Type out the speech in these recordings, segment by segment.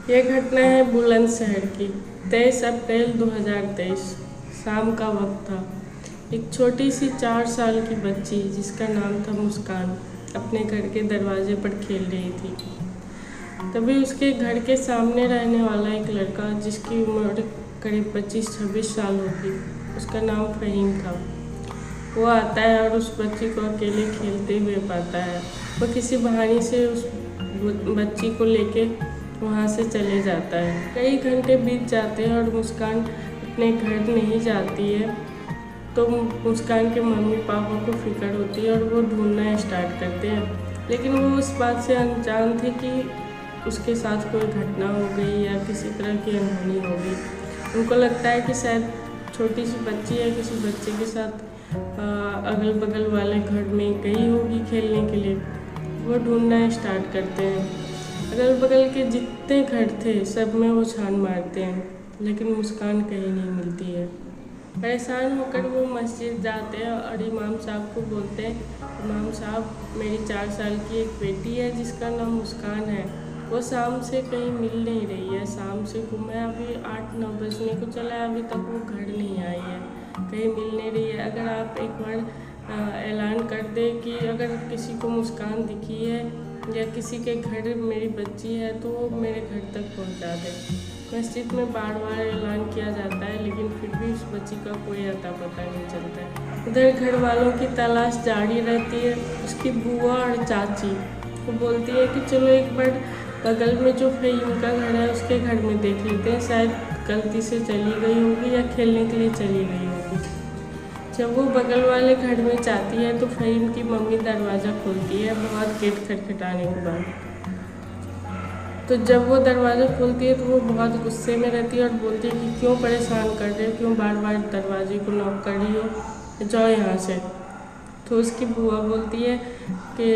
यह घटना है बुलंदशहर की। 23 अप्रैल 2023 शाम का वक्त था। एक छोटी सी 4 साल की बच्ची जिसका नाम था मुस्कान अपने घर के दरवाजे पर खेल रही थी। तभी उसके घर के सामने रहने वाला एक लड़का जिसकी उम्र करीब 25-26 साल होगी, उसका नाम फ़हीम था। वो आता है और उस बच्ची को अकेले खेलते हुए पाता है। वो किसी बहाने से उस बच्ची को लेके वहाँ से चले जाता है। कई घंटे बीत जाते हैं और मुस्कान अपने घर नहीं जाती है, तो मुस्कान के मम्मी पापा को फिक्र होती है और वो ढूंढना स्टार्ट करते हैं। लेकिन वो उस बात से अनजान थे कि उसके साथ कोई घटना हो गई या किसी तरह की अनहोनी हो गई। उनको लगता है कि शायद छोटी सी बच्ची है किसी बच्चे के साथ अगल बगल वाले घर में गई होगी खेलने के लिए। वो ढूंढना स्टार्ट करते हैं। अगल बगल के जितने घर थे सब में वो छान मारते हैं, लेकिन मुस्कान कहीं नहीं मिलती है। परेशान होकर वो मस्जिद जाते हैं और इमाम साहब को बोलते हैं, इमाम साहब, मेरी 4 साल की एक बेटी है जिसका नाम मुस्कान है। वो शाम से कहीं मिल नहीं रही है। शाम से गुम है, अभी 8-9 बजने को चला है, अभी तक वो घर नहीं आई है, कहीं मिल नहीं रही है। अगर आप एक बार ऐलान कर दें कि अगर किसी को मुस्कान दिखी है या किसी के घर मेरी बच्ची है तो वो मेरे घर तक पहुंचा दे। मस्जिद में बार बार ऐलान किया जाता है, लेकिन फिर भी उस बच्ची का कोई अता पता नहीं चलता है। उधर घर वालों की तलाश जारी रहती है। उसकी बुआ और चाची वो बोलती है कि चलो एक बार बगल में जो फ़हीम का घर है उसके घर में देख लेते हैं, शायद गलती से चली गई होगी या खेलने के लिए चली गई होगी। जब वो बगल वाले घर में जाती है तो फ़हीम की मम्मी दरवाज़ा खोलती है बहुत गेट खटखटाने के बाद। तो जब वो दरवाज़ा खोलती है तो वो बहुत गुस्से में रहती है और बोलती है कि क्यों परेशान कर रहे हो, क्यों बार बार दरवाजे को नॉक कर रही हो, जाओ यहाँ से। तो उसकी बुआ बोलती है कि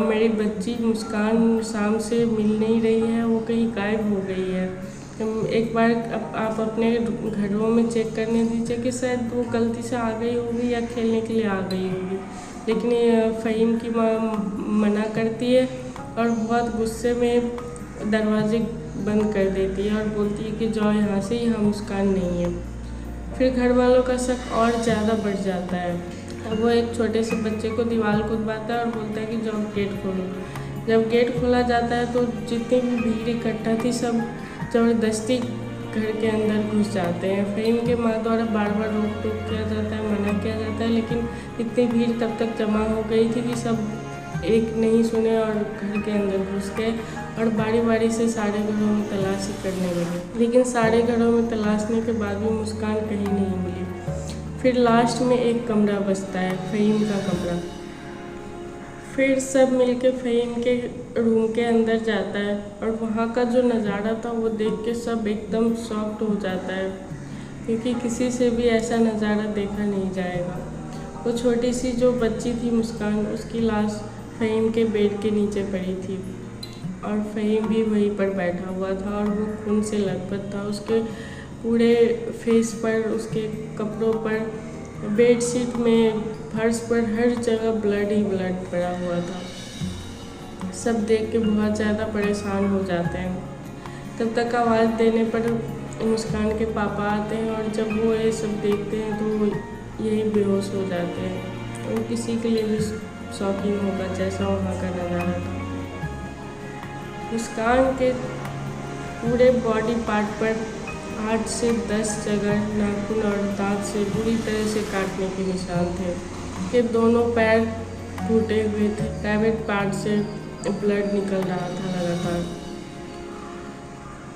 मेरी बच्ची मुस्कान शाम से मिल नहीं रही है, वो कहीं गायब हो गई है। एक बार आप अपने घरों में चेक करने दीजिए कि शायद वो गलती से आ गई होगी या खेलने के लिए आ गई होगी। लेकिन ये फ़हीम की माँ मना करती है और बहुत गुस्से में दरवाजे बंद कर देती है और बोलती है कि जाओ यहाँ से, यहाँ मुस्कान नहीं है। फिर घर वालों का शक और ज़्यादा बढ़ जाता है। अब वो एक छोटे से बच्चे को दीवार कूदवाता है और बोलता है कि जाओ गेट खोलो। जब गेट खोला जाता है तो जितनी भी भीड़ इकट्ठा थी सब ज़बरदस्ती घर के अंदर घुस जाते हैं। फ़हीम के माँ द्वारा बार बार रोक टोक किया जाता है, मना किया जाता है, लेकिन इतनी भीड़ तब तक जमा हो गई थी कि सब एक नहीं सुने और घर के अंदर घुस गए और बारी बारी से सारे घरों में तलाशी करने लगे। लेकिन सारे घरों में तलाशने के बाद भी मुस्कान कहीं नहीं मिली। फिर लास्ट में एक कमरा बचता है, फ़हीम का कमरा। फिर सब मिलके फ़हीम के रूम के अंदर जाता है और वहाँ का जो नज़ारा था वो देख के सब एकदम शॉक्ड हो जाता है, क्योंकि किसी से भी ऐसा नज़ारा देखा नहीं जाएगा। वो छोटी सी जो बच्ची थी मुस्कान, उसकी लाश फ़हीम के बेड के नीचे पड़ी थी और फ़हीम भी वहीं पर बैठा हुआ था और वो खून से लथपथ था। उसके पूरे फेस पर, उसके कपड़ों पर, बेडशीट में, फर्श पर, हर जगह ब्लड ही ब्लड पड़ा हुआ था। सब देख के बहुत ज़्यादा परेशान हो जाते हैं। तब तक आवाज़ देने पर मुस्कान के पापा आते हैं और जब वो ये सब देखते हैं तो वो यही बेहोश हो जाते हैं। और किसी के लिए भी शॉकिंग होगा जैसा वहाँ का नज़ारा था। मुस्कान के पूरे बॉडी पार्ट पर 8 से 10 जगह नाखून और दांत से बुरी तरह से काटने के निशान थे। के दोनों पैर टूटे हुए थे, प्राइवेट पार्ट से ब्लड निकल रहा था लगातार।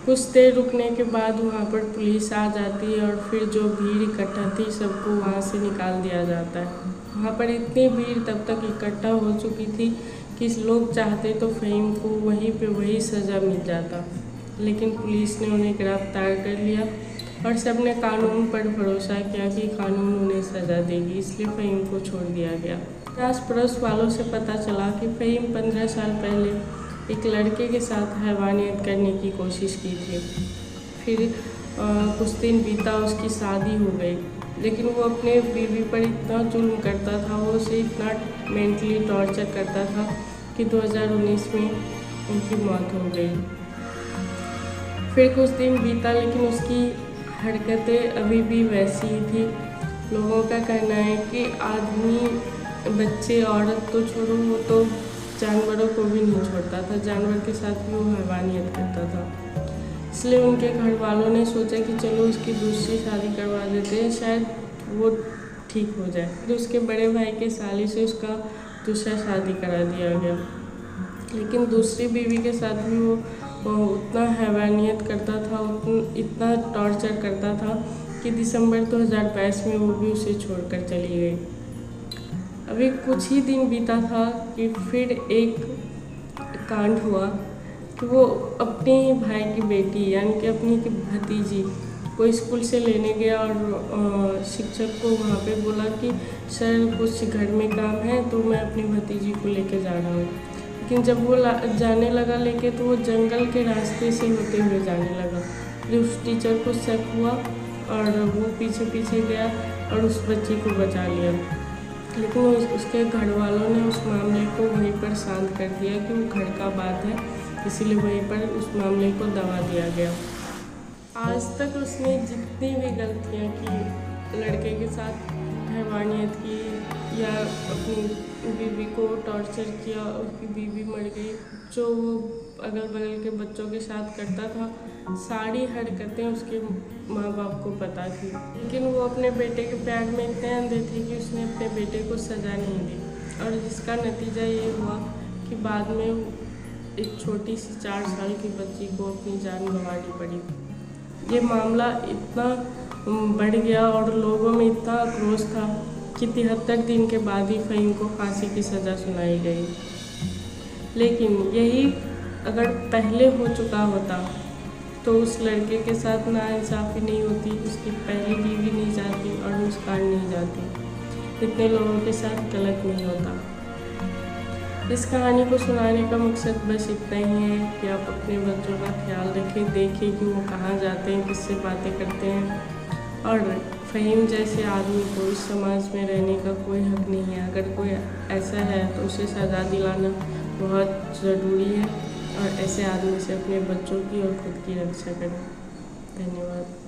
कुछ देर रुकने के बाद वहाँ पर पुलिस आ जाती है और फिर जो भीड़ इकट्ठा थी सबको वहाँ से निकाल दिया जाता है। वहाँ पर इतनी भीड़ तब तक इकट्ठा हो चुकी थी कि लोग चाहते तो फ़हीम को वहीं पे वही सज़ा मिल जाता, लेकिन पुलिस ने उन्हें गिरफ्तार कर लिया और सबने कानून पर भरोसा किया कि कानून उन्हें सज़ा देगी, इसलिए फ़हीम को छोड़ दिया गया। आस पड़ोस वालों से पता चला कि फ़हीम 15 साल पहले एक लड़के के साथ हैवानियत करने की कोशिश की थी। फिर कुछ दिन बीता, उसकी शादी हो गई, लेकिन वो अपने बीवी पर इतना जुल्म करता था, वो उसे इतना मेंटली टॉर्चर करता था कि 2019 में उनकी मौत हो गई। फिर कुछ दिन बीता लेकिन उसकी हरकतें अभी भी वैसी ही थी। लोगों का कहना है कि आदमी बच्चे औरत तो छोड़ो, वो तो जानवरों को भी नहीं छोड़ता था, जानवर के साथ भी वो हैवानियत करता था। इसलिए उनके घर वालों ने सोचा कि चलो उसकी दूसरी शादी करवा देते हैं, शायद वो ठीक हो जाए। फिर उसके बड़े भाई के साली से उसका दूसरा शादी करा दिया गया। लेकिन दूसरी बीवी के साथ भी वो उतना हैवानियत करता था, इतना टॉर्चर करता था कि दिसंबर 2022 में वो भी उसे छोड़कर चली गई। अभी कुछ ही दिन बीता था कि फिर एक कांड हुआ कि वो अपने भाई की बेटी यानी कि अपनी की भतीजी को स्कूल से लेने गया और शिक्षक को वहाँ पे बोला कि सर कुछ घर में काम है तो मैं अपनी भतीजी को लेके जा रहा हूँ। लेकिन जब वो जाने लगा लेके तो वो जंगल के रास्ते से होते हुए जाने लगा। फिर उस टीचर को शक हुआ और वो पीछे पीछे गया और उस बच्ची को बचा लिया। लेकिन उसके घर वालों ने उस मामले को वहीं पर शांत कर दिया कि वो घर का बात है, इसीलिए वहीं पर उस मामले को दबा दिया गया। आज तक उसने जितनी भी गलतियाँ की, लड़के के साथ हैवानियत की या अपनी बीवी को टॉर्चर किया, उसकी बीवी मर गई, जो वो अगल बगल के बच्चों के साथ करता था, सारी हरकतें उसके माँ बाप को पता थी। लेकिन वो अपने बेटे के प्यार में इतने अंधे थे कि उसने अपने बेटे को सज़ा नहीं दी, और जिसका नतीजा ये हुआ कि बाद में एक छोटी सी 4 साल की बच्ची को अपनी जान गंवानी पड़ी। ये मामला इतना बढ़ गया और लोगों में इतना आक्रोश था कि 73 दिन के बाद ही फ़हीम को फांसी की सज़ा सुनाई गई। लेकिन यही अगर पहले हो चुका होता तो उस लड़के के साथ नाइंसाफ़ी नहीं होती, उसकी पहली बीवी नहीं जाती और मुस्कान नहीं जाती, इतने लोगों के साथ गलत नहीं होता। इस कहानी को सुनाने का मकसद बस इतना ही है कि आप अपने बच्चों का ख्याल रखें, देखें कि वो कहाँ जाते हैं, किससे बातें करते हैं। और फ़हीम जैसे आदमी को इस समाज में रहने का कोई हक नहीं है। अगर कोई ऐसा है तो उसे सज़ा दिलाना बहुत ज़रूरी है, और ऐसे आदमी से अपने बच्चों की और खुद की रक्षा करें। धन्यवाद।